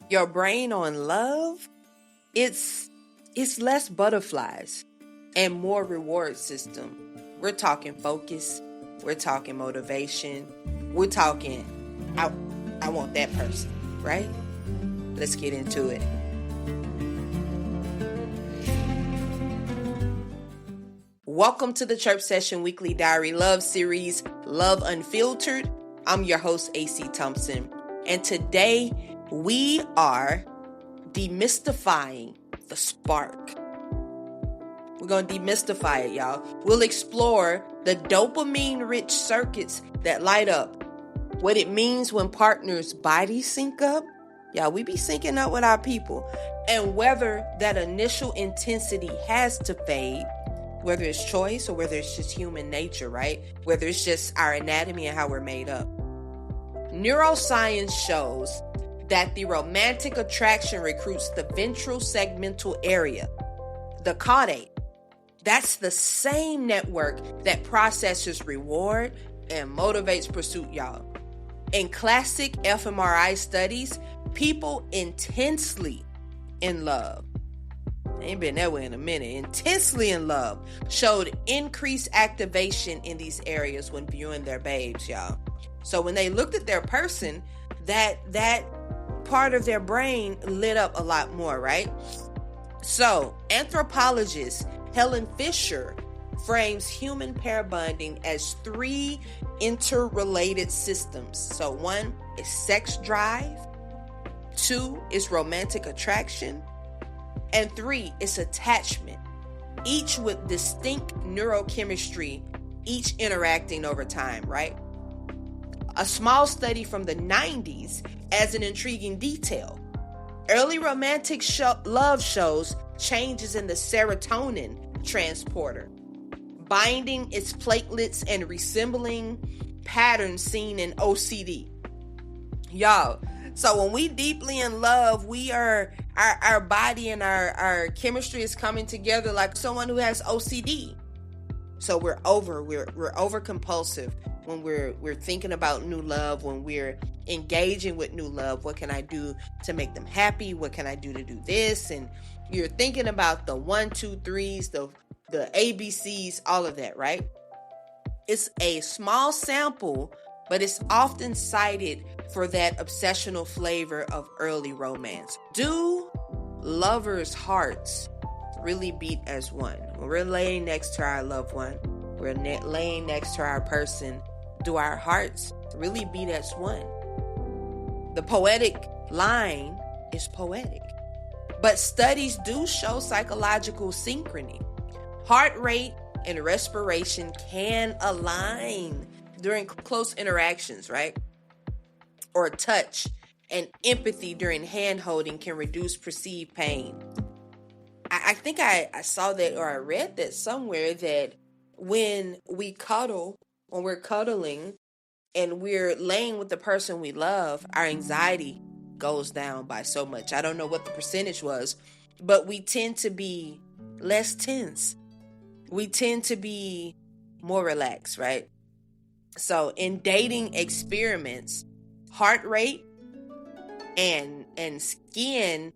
Your brain on love, it's less butterflies and more reward system. We're talking focus. We're talking motivation. We're talking, I want that person, right? Let's get into it. Welcome to the Chirp Session Weekly Diary Love Series, Love Unfiltered. I'm your host, A C Thompson. And today we are demystifying the spark. We're going to demystify it, y'all. We'll explore the dopamine-rich circuits that light up, what it means when partners' bodies sync up. Yeah, we be syncing up with our people. And whether that initial intensity has to fade, whether it's choice or whether it's just human nature, right? Whether it's just our anatomy and how we're made up. Neuroscience shows that the romantic attraction recruits the ventral segmental area, the caudate. That's the same network that processes reward and motivates pursuit, y'all. In classic fMRI studies, people intensely in love, ain't been that way in a minute, intensely in love, showed increased activation in these areas when viewing their babes, y'all. So when they looked at their person, that part of their brain lit up a lot more, right? So anthropologist Helen Fisher frames human pair bonding as 3 interrelated systems. So 1 is sex drive, 2 is romantic attraction, and 3 is attachment, each with distinct neurochemistry, each interacting over time, right? A small study from the 90s adds an intriguing detail. Early romantic love shows changes in the serotonin transporter, binding its platelets and resembling patterns seen in OCD. Y'all, so when we deeply in love, we are, our body and our chemistry is coming together like someone who has OCD. So we're over compulsive when we're thinking about new love, when we're engaging with new love. What can I do to make them happy? What can I do to do this? And you're thinking about the 1, 2, 3s, the ABCs, all of that, right? It's a small sample, but it's often cited for that obsessional flavor of early romance. Do lovers' hearts really beat as one? When we're laying next to our loved one, we're laying next to our person, do our hearts really beat as one? The poetic line is poetic. But studies do show psychological synchrony. Heart rate and respiration can align during close interactions, right? Or touch and empathy during hand-holding can reduce perceived pain. I think I saw that, or I read that somewhere, that when we're cuddling and we're laying with the person we love, our anxiety goes down by so much. I don't know what the percentage was, but we tend to be less tense. We tend to be more relaxed, right? So in dating experiments, heart rate and skin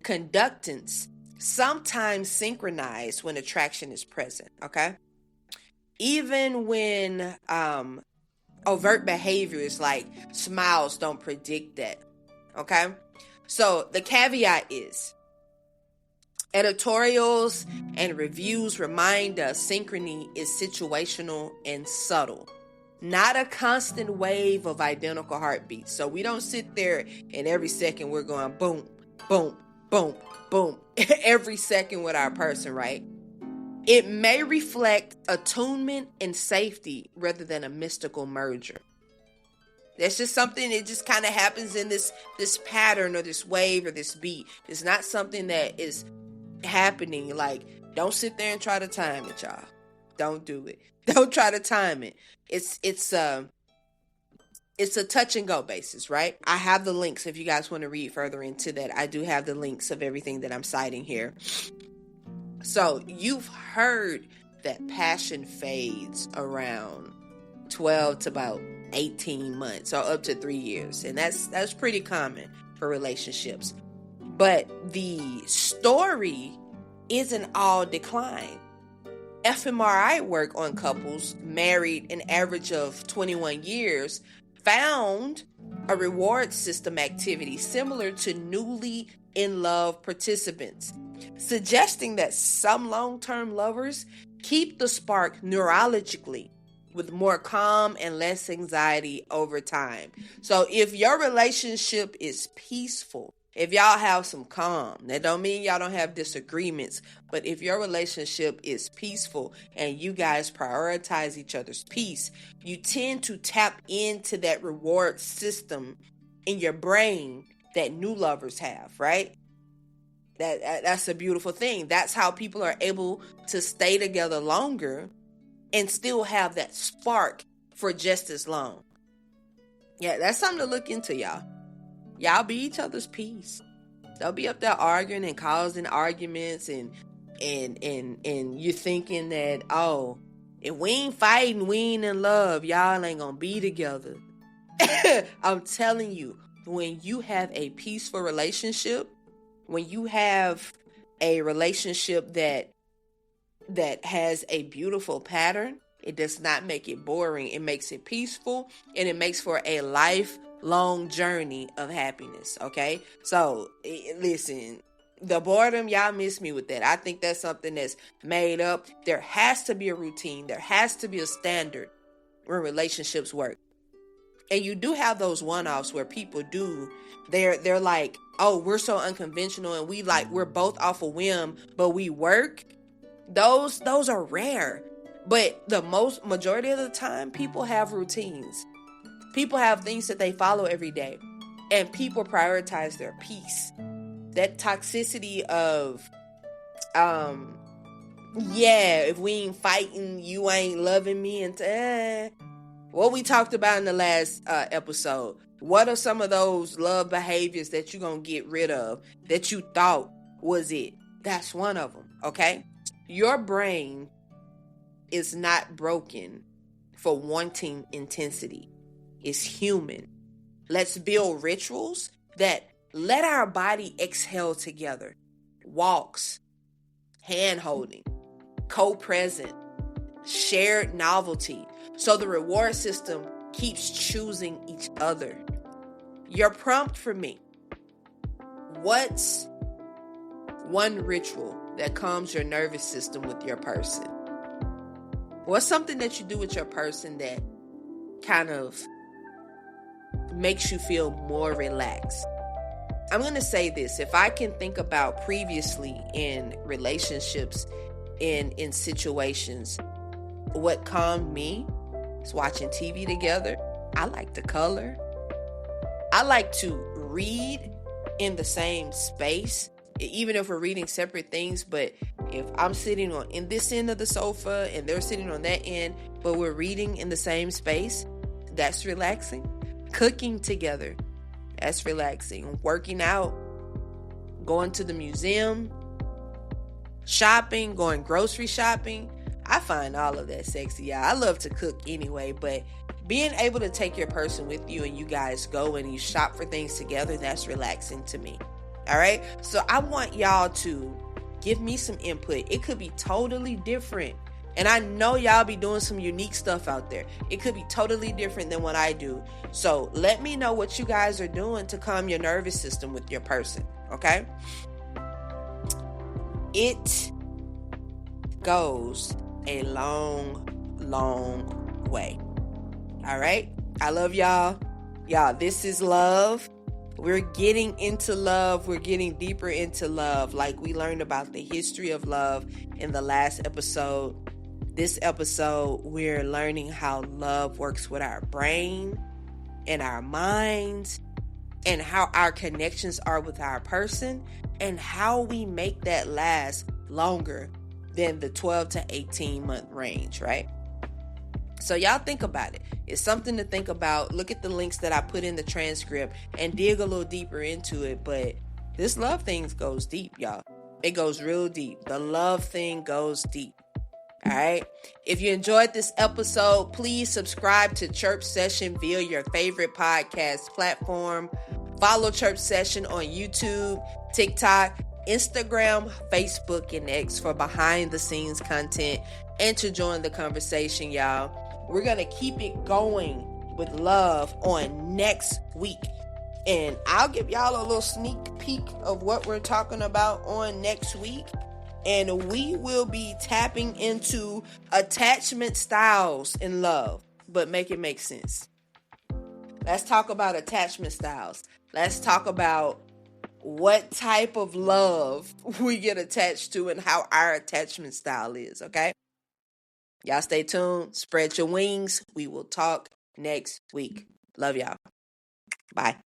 conductance sometimes synchronize when attraction is present, okay? Even when overt behaviors like smiles don't predict that, okay? So the caveat is, editorials and reviews remind us synchrony is situational and subtle, not a constant wave of identical heartbeats. So we don't sit there and every second we're going boom, boom, boom, boom, every second with our person, right? It may reflect attunement and safety rather than a mystical merger. That's just something that just kind of happens in this pattern or this wave or this beat. It's not something that is happening. Like, don't sit there and try to time it, y'all. Don't do it. Don't try to time it. It's a touch and go basis, right? I have the links if you guys want to read further into that. I do have the links of everything that I'm citing here. So you've heard that passion fades around 12 to about 18 months or up to 3 years. And that's pretty common. for relationships. But the story isn't all decline. fMRI work on couples married an average of 21 years found a reward system activity similar to newly in love participants, suggesting that some long-term lovers keep the spark neurologically with more calm and less anxiety over time. So if your relationship is peaceful, if y'all have some calm, that don't mean y'all don't have disagreements, but if your relationship is peaceful and you guys prioritize each other's peace, you tend to tap into that reward system in your brain that new lovers have, right? That's a beautiful thing. That's how people are able to stay together longer and still have that spark for just as long. Yeah, that's something to look into, y'all. Y'all be each other's peace. They'll be up there arguing and causing arguments and you're thinking that, oh, if we ain't fighting, we ain't in love, y'all ain't gonna be together. I'm telling you, when you have a peaceful relationship, when you have a relationship that has a beautiful pattern, it does not make it boring. It makes it peaceful, and it makes for a lifelong journey of happiness, okay? So, listen, the boredom, y'all miss me with that. I think that's something that's made up. There has to be a routine. There has to be a standard when relationships work. And you do have those one-offs where people they're like, oh, we're so unconventional and we're both off a whim, but we work. Those are rare. But the majority of the time, people have routines. People have things that they follow every day. And people prioritize their peace. That toxicity of, if we ain't fighting, you ain't loving me. And what we talked about in the last episode. What are some of those love behaviors that you're going to get rid of that you thought was it? That's one of them, okay? Your brain is not broken for wanting intensity. It's human. Let's build rituals that let our body exhale together. Walks, hand holding, co-present, shared novelty. So the reward system keeps choosing each other. Your prompt for me: what's one ritual that calms your nervous system with your person? What's something that you do with your person that kind of makes you feel more relaxed? I'm going to say this. If I can think about previously in relationships, in situations, what calmed me is watching TV together. I like to color. I like to read in the same space, even if we're reading separate things. But if I'm sitting in this end of the sofa and they're sitting on that end, but we're reading in the same space, that's relaxing. Cooking together, that's relaxing. Working out, going to the museum, shopping, going grocery shopping. I find all of that sexy, y'all. I love to cook anyway, but being able to take your person with you and you guys go and you shop for things together, that's relaxing to me. All right? So I want y'all to give me some input. It could be totally different. And I know y'all be doing some unique stuff out there. It could be totally different than what I do. So let me know what you guys are doing to calm your nervous system with your person. Okay? It goes a long, long way. All right? I love y'all. Y'all, this is love. We're getting into love. We're getting deeper into love. Like we learned about the history of love in the last episode. This episode, we're learning how love works with our brain and our minds and how our connections are with our person and how we make that last longer than the 12 to 18 month range, right? So y'all think about it. It's something to think about. Look at the links that I put in the transcript and dig a little deeper into it. But this love thing goes deep, y'all. It goes real deep. The love thing goes deep. All right. If you enjoyed this episode, please subscribe to Chirp Session via your favorite podcast platform. Follow Chirp Session on YouTube, TikTok, Instagram, Facebook, and X for behind the scenes content and to join the conversation, y'all. We're going to keep it going with love on next week. And I'll give y'all a little sneak peek of what we're talking about on next week. And we will be tapping into attachment styles in love, but make it make sense. Let's talk about attachment styles. Let's talk about what type of love we get attached to and how our attachment style is, okay? Y'all stay tuned. Spread your wings. We will talk next week. Love y'all. Bye.